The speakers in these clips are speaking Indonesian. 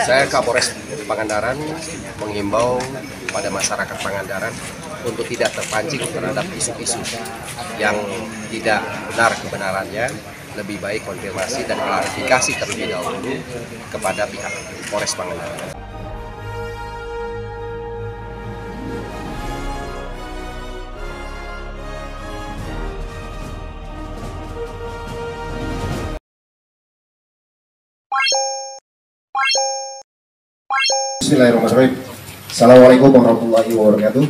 Saya Kapolres Pangandaran menghimbau pada masyarakat Pangandaran untuk tidak terpancing terhadap isu-isu yang tidak benar kebenarannya. Lebih baik konfirmasi dan klarifikasi terlebih dahulu kepada pihak Polres Pangandaran. Bismillahirrahmanirrahim. Assalamualaikum warahmatullahi wabarakatuh.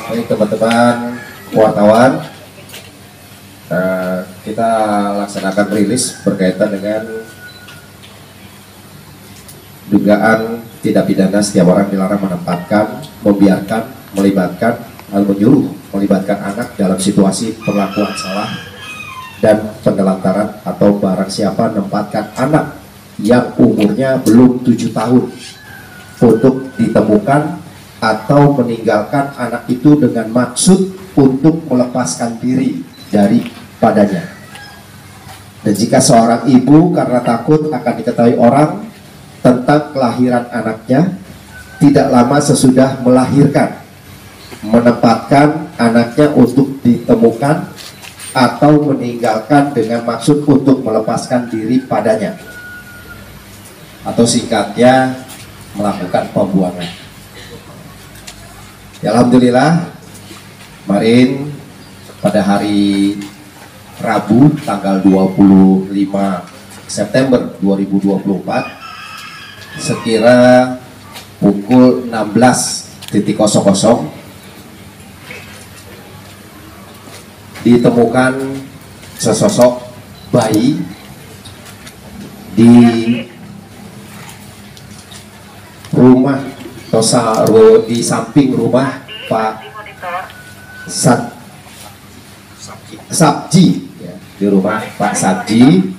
Baik teman-teman wartawan, kita laksanakan rilis berkaitan dengan dugaan tindak pidana setiap orang dilarang menempatkan, membiarkan, melibatkan, atau menyuruh melibatkan anak dalam situasi perlakuan salah dan penelantaran atau barang siapa menempatkan anak yang umurnya belum 7 tahun untuk ditemukan atau meninggalkan anak itu dengan maksud untuk melepaskan diri daripadanya. Dan jika seorang ibu karena takut akan diketahui orang tentang kelahiran anaknya, tidak lama sesudah melahirkan, menempatkan anaknya untuk ditemukan atau meninggalkan dengan maksud untuk melepaskan diri padanya, atau singkatnya melakukan pembuangan. Ya, alhamdulillah kemarin pada hari Rabu tanggal 25 September 2024 sekira pukul 16.00 ditemukan sesosok bayi di rumah atau di samping rumah Pak Sabji, ya, di rumah Pak Sabji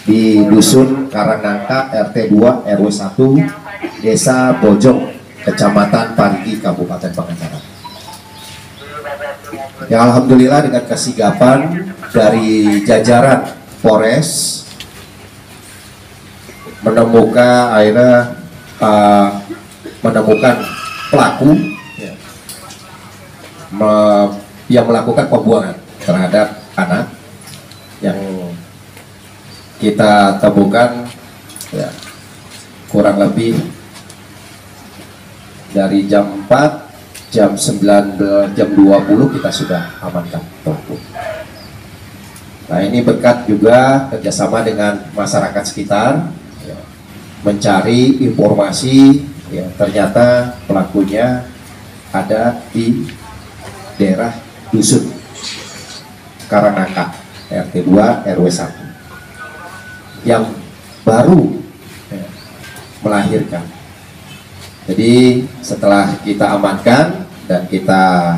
di Dusun Karangnangka RT 2 RW 1 Desa Bojong, Kecamatan Parigi, Kabupaten Pangandaran. Ya, alhamdulillah dengan kesigapan dari jajaran Polres menemukan pelaku yang melakukan pembuangan terhadap anak yang kita temukan, ya, kurang lebih dari jam 4, jam 19, jam 20 kita sudah amankan pelaku. Nah, ini berkat juga kerjasama dengan masyarakat sekitar, ya, mencari informasi, ya, ternyata pelakunya ada di daerah Dusun Karangnangka RT 2 RW 1 yang baru, ya, melahirkan. Jadi setelah kita amankan dan kita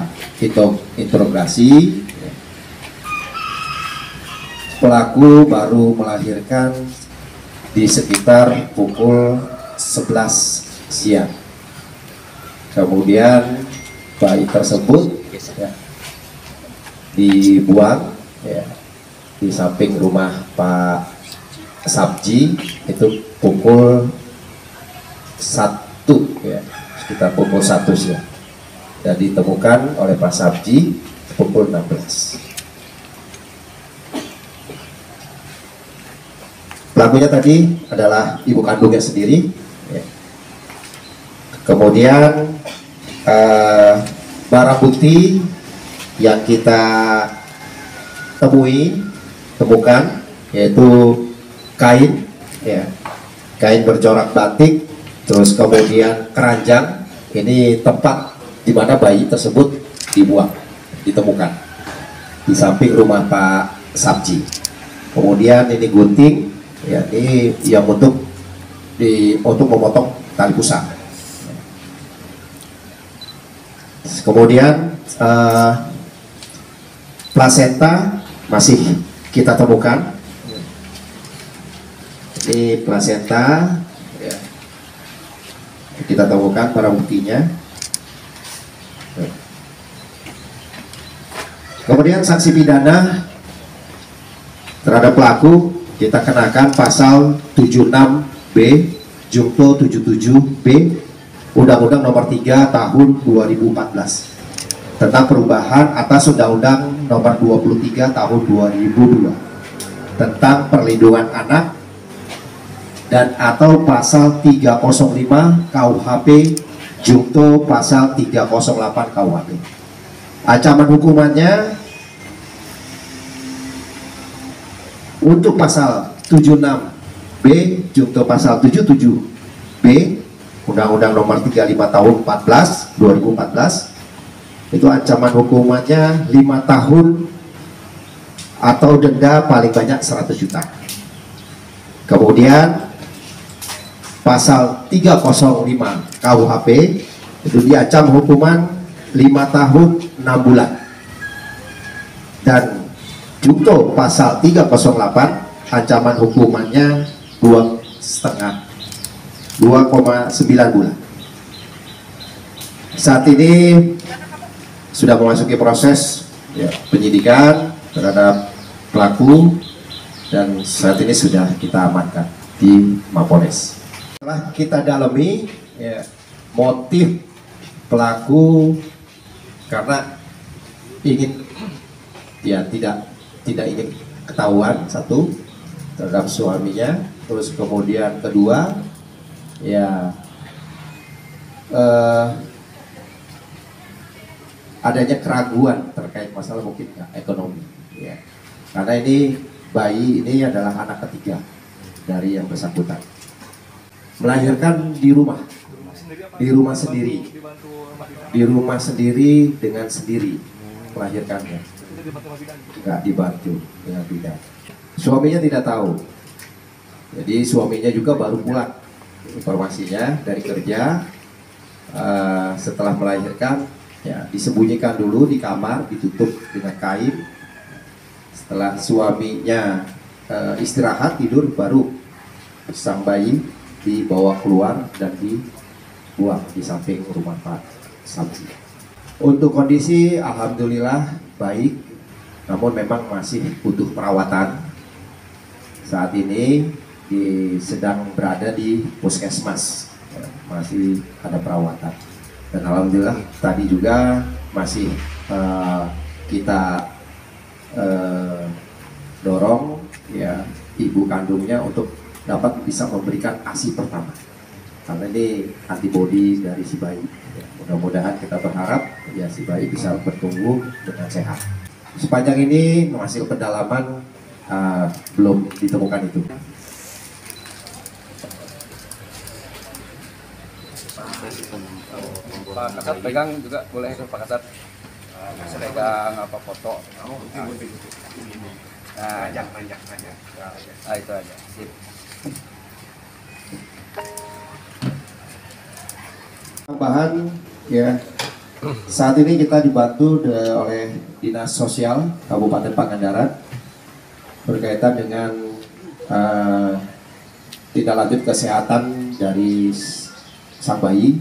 interogasi, ya, pelaku baru melahirkan di sekitar pukul 11 siang. Kemudian bayi tersebut, ya, dibuang, ya, di samping rumah Pak Sabji itu pukul 1, ya, sekitar pukul 1 siang, dan ditemukan oleh Pak Sabji pukul 16. Pelakunya tadi adalah ibu kandungnya sendiri, ya. Kemudian barang bukti yang kita temukan yaitu kain, ya, kain bercorak batik, terus kemudian keranjang. Ini tempat di mana bayi tersebut ditemukan di samping rumah Pak Sabji. Kemudian ini gunting, ya, ini yang untuk memotong tali pusar. Kemudian plasenta masih kita temukan. Ini plasenta, ya, kita temukan barang buktinya. Kemudian sanksi pidana terhadap pelaku kita kenakan pasal 76B Junto 77B Undang-Undang Nomor 3 Tahun 2014 tentang perubahan atas Undang-Undang Nomor 23 Tahun 2002 tentang perlindungan anak dan atau pasal 305 KUHP junto pasal 308 KUHP. Ancaman hukumannya untuk pasal 76B junto pasal 77B Undang-Undang Nomor 35 Tahun 2014 itu ancaman hukumannya 5 tahun atau denda paling banyak 100 juta. Kemudian pasal 305 KUHP itu diancam hukuman 5 tahun 6 bulan. Dan junto pasal 308 ancaman hukumannya 2,9 bulan. Saat ini sudah memasuki proses penyidikan terhadap pelaku dan saat ini sudah kita amankan di Mapolres. Setelah kita dalami motif pelaku karena ingin tidak ingin ketahuan satu terhadap suaminya, terus kemudian kedua adanya keraguan terkait masalah mungkin ekonomi karena ini bayi ini adalah anak ketiga dari yang bersangkutan, melahirkan di rumah sendiri dengan sendiri melahirkannya, nggak dibantu dengan bidan. Suaminya tidak tahu, jadi suaminya juga baru pulang informasinya dari kerja. Setelah melahirkan disembunyikan dulu di kamar, ditutup dengan kain. Setelah suaminya istirahat tidur, baru sang bayi dibawa keluar dan dibuang di samping rumah Pak Samsi. Untuk kondisi alhamdulillah baik, namun memang masih butuh perawatan. Saat ini sedang berada di puskesmas, masih ada perawatan. Dan alhamdulillah tadi juga masih kita dorong ibu kandungnya untuk dapat bisa memberikan ASI pertama, karena ini antibodi dari si bayi. Mudah-mudahan kita berharap si bayi bisa bertumbuh dengan sehat. Sepanjang ini hasil pendalaman belum ditemukan itu. Pak Kasat pegang juga boleh Pak Kasat pegang apa foto. Nah, itu aja. Sip. Tambahan saat ini kita dibantu oleh Dinas Sosial Kabupaten Pangandaran berkaitan dengan tindak lanjut kesehatan dari sang bayi.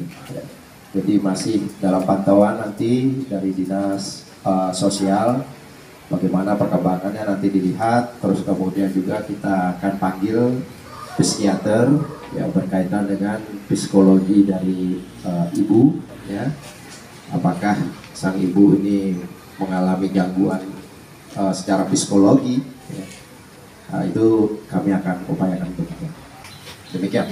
Jadi masih dalam pantauan nanti dari Dinas Sosial, bagaimana perkembangannya nanti dilihat. Terus kemudian juga kita akan panggil psikiater berkaitan dengan psikologi dari ibu, apakah sang ibu ini mengalami gangguan secara psikologi, itu kami akan upayakan untuk itu. Demikian.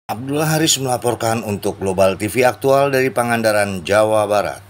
Abdullah Haris melaporkan untuk Global TV Aktual dari Pangandaran, Jawa Barat.